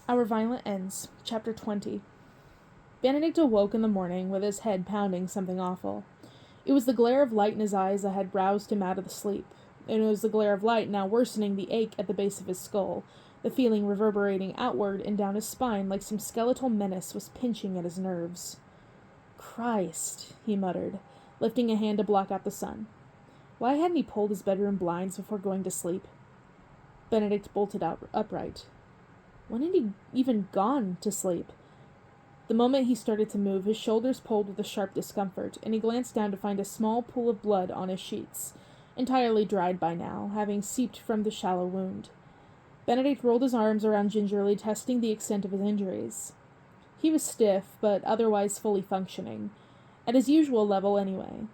Our Violent Ends, Chapter 20. Benedict awoke in the morning with his head pounding something awful. It was the glare of light in his eyes that had roused him out of the sleep, and it was the glare of light now worsening the ache at the base of his skull, the feeling reverberating outward and down his spine like some skeletal menace was pinching at his nerves. Christ, he muttered, lifting a hand to block out the sun. Why hadn't he pulled his bedroom blinds before going to sleep? Benedict bolted upright. When had he even gone to sleep? The moment he started to move, his shoulders pulled with a sharp discomfort, and he glanced down to find a small pool of blood on his sheets, entirely dried by now, having seeped from the shallow wound. Benedict rolled his arms around gingerly, testing the extent of his injuries. He was stiff, but otherwise fully functioning, at his usual level anyway.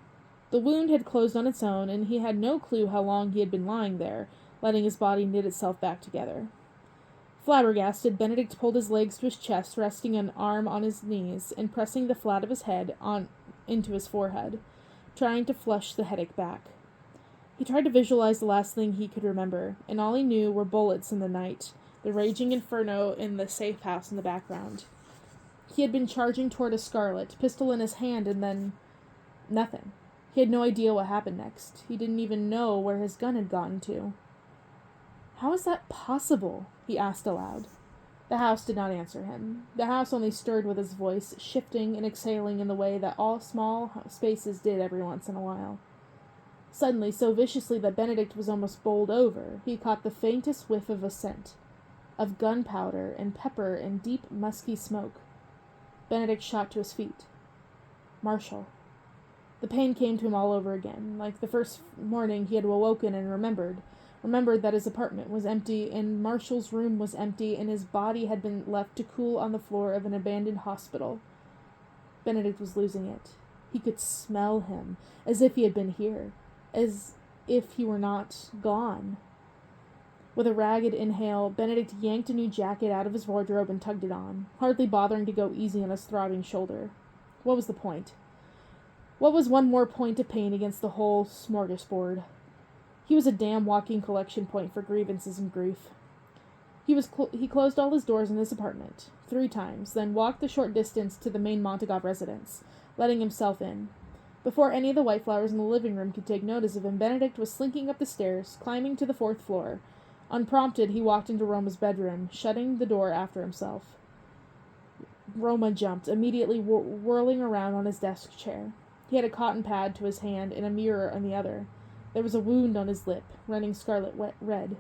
The wound had closed on its own, and he had no clue how long he had been lying there, letting his body knit itself back together. Flabbergasted, Benedict pulled his legs to his chest, resting an arm on his knees and pressing the flat of his head into his forehead, trying to flush the headache back. He tried to visualize the last thing he could remember, and all he knew were bullets in the night, the raging inferno in the safe house in the background. He had been charging toward a Scarlet, pistol in his hand, and then nothing. He had no idea what happened next. He didn't even know where his gun had gotten to. How is that possible? He asked aloud. The house did not answer him. The house only stirred with his voice, shifting and exhaling in the way that all small spaces did every once in a while. Suddenly, so viciously that Benedict was almost bowled over, he caught the faintest whiff of a scent, of gunpowder and pepper and deep, musky smoke. Benedict shot to his feet. Marshall. The pain came to him all over again, like the first morning he had awoken and remembered that his apartment was empty, and Marshall's room was empty, and his body had been left to cool on the floor of an abandoned hospital. Benedict was losing it. He could smell him, as if he had been here, as if he were not gone. With a ragged inhale, Benedict yanked a new jacket out of his wardrobe and tugged it on, hardly bothering to go easy on his throbbing shoulder. What was the point? What was one more point of pain against the whole smorgasbord? He was a damn walking collection point for grievances and grief. He closed all his doors in his apartment 3 times, then walked the short distance to the main Montagov residence, letting himself in. Before any of the white flowers in the living room could take notice of him, Benedict was slinking up the stairs, climbing to the 4th floor. Unprompted, he walked into Roma's bedroom, shutting the door after himself. Roma jumped, immediately whirling around on his desk chair. He had a cotton pad to his hand and a mirror on the other. There was a wound on his lip, running scarlet red.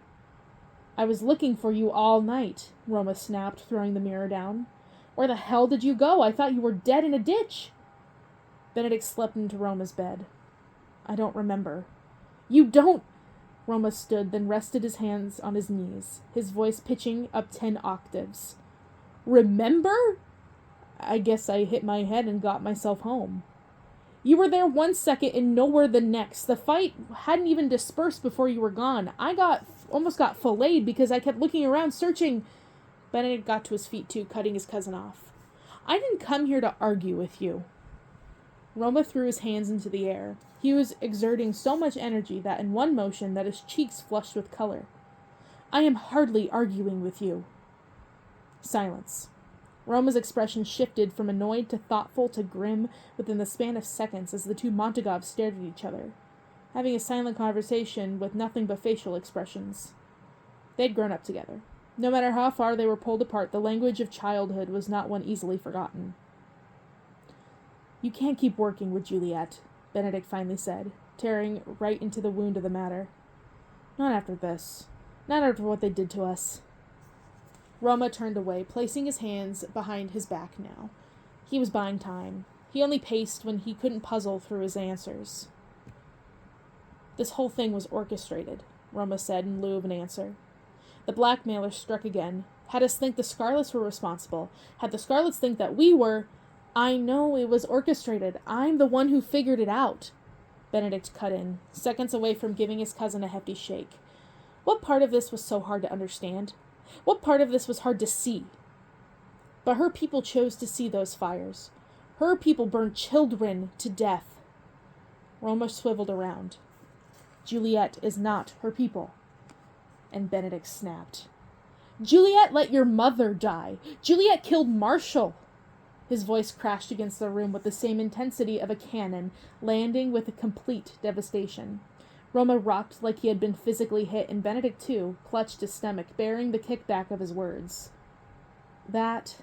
"I was looking for you all night," Roma snapped, throwing the mirror down. "Where the hell did you go? I thought you were dead in a ditch." Benedict slept into Roma's bed. "I don't remember." "You don't—" Roma stood, then rested his hands on his knees, his voice pitching up 10 octaves. "Remember? I guess I hit my head and got myself home. You were there 1 second and nowhere the next. The fight hadn't even dispersed before you were gone. I almost got filleted because I kept looking around, searching." Benedict got to his feet, too, cutting his cousin off. "I didn't come here to argue with you." Roma threw his hands into the air. He was exerting so much energy that in one motion that his cheeks flushed with color. "I am hardly arguing with you." Silence. Roma's expression shifted from annoyed to thoughtful to grim within the span of seconds as the 2 Montagovs stared at each other, having a silent conversation with nothing but facial expressions. They'd grown up together. No matter how far they were pulled apart, the language of childhood was not one easily forgotten. "You can't keep working with Juliet," Benedict finally said, tearing right into the wound of the matter. "Not after this. Not after what they did to us." Roma turned away, placing his hands behind his back now. He was buying time. He only paced when he couldn't puzzle through his answers. "This whole thing was orchestrated," Roma said in lieu of an answer. "The blackmailer struck again. Had us think the Scarlets were responsible. Had the Scarlets think that we were—" "I know it was orchestrated. I'm the one who figured it out," Benedict cut in, seconds away from giving his cousin a hefty shake. What part of this was so hard to understand? What part of this was hard to see? But her people chose to see those fires. Her people burned children to death. Roma swiveled around. "Juliet is not her people." And Benedict snapped. Juliet let your mother die. Juliet killed Marshall. His voice crashed against the room with the same intensity of a cannon, landing with a complete devastation. Roma rocked like he had been physically hit, and Benedict, too, clutched his stomach, bearing the kickback of his words. That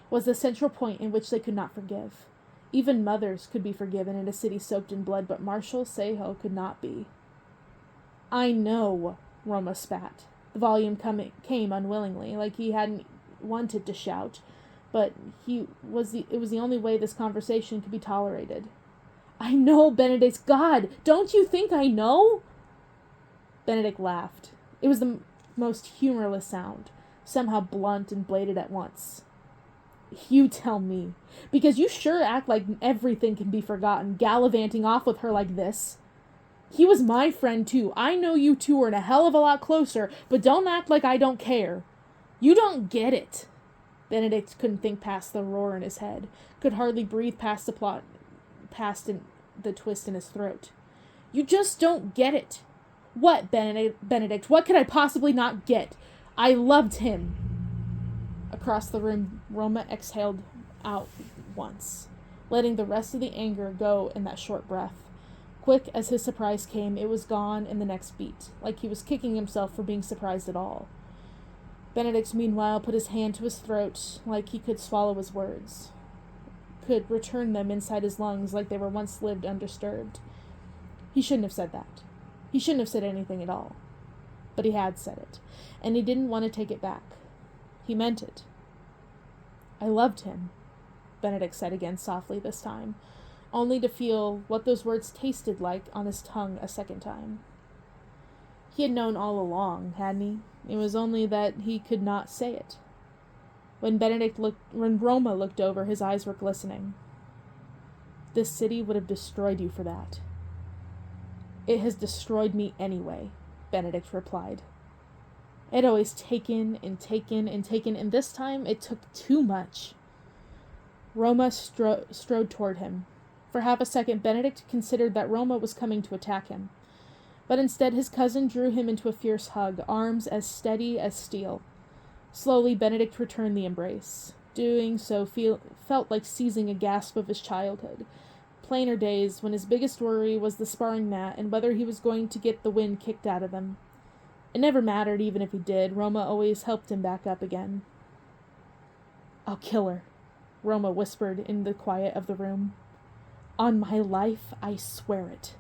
was the central point in which they could not forgive. Even mothers could be forgiven in a city soaked in blood, but Marshall Seho could not be. I know, Roma spat. The volume came unwillingly, like he hadn't wanted to shout, but it was the only way this conversation could be tolerated. I know, Benedict. God, don't you think I know? Benedict laughed. It was the most humorless sound, somehow blunt and bladed at once. You tell me, because you sure act like everything can be forgotten, gallivanting off with her like this. He was my friend, too. I know you two are a hell of a lot closer, but don't act like I don't care. You don't get it. Benedict couldn't think past the roar in his head, could hardly breathe past the twist in his throat. You just don't get it. What, Benedict? What could I possibly not get? I loved him. Across the room, Roma exhaled out once, letting the rest of the anger go in that short breath. Quick as his surprise came, it was gone in the next beat, like he was kicking himself for being surprised at all. Benedict, meanwhile, put his hand to his throat, like he could swallow his words, could return them inside his lungs like they were once lived undisturbed. He shouldn't have said that. He shouldn't have said anything at all. But he had said it, and he didn't want to take it back. He meant it. I loved him, Benedict said again softly this time, only to feel what those words tasted like on his tongue a second time. He had known all along, hadn't he? It was only that he could not say it. When Roma looked over, his eyes were glistening. This city would have destroyed you for that. It has destroyed me anyway, Benedict replied. It had always taken, and this time it took too much. Roma strode toward him. For half a second, Benedict considered that Roma was coming to attack him. But instead his cousin drew him into a fierce hug, arms as steady as steel. Slowly Benedict returned the embrace. Doing so felt like seizing a gasp of his childhood. Plainer days, when his biggest worry was the sparring mat and whether he was going to get the wind kicked out of him. It never mattered, even if he did. Roma always helped him back up again. I'll kill her, Roma whispered in the quiet of the room. On my life, I swear it.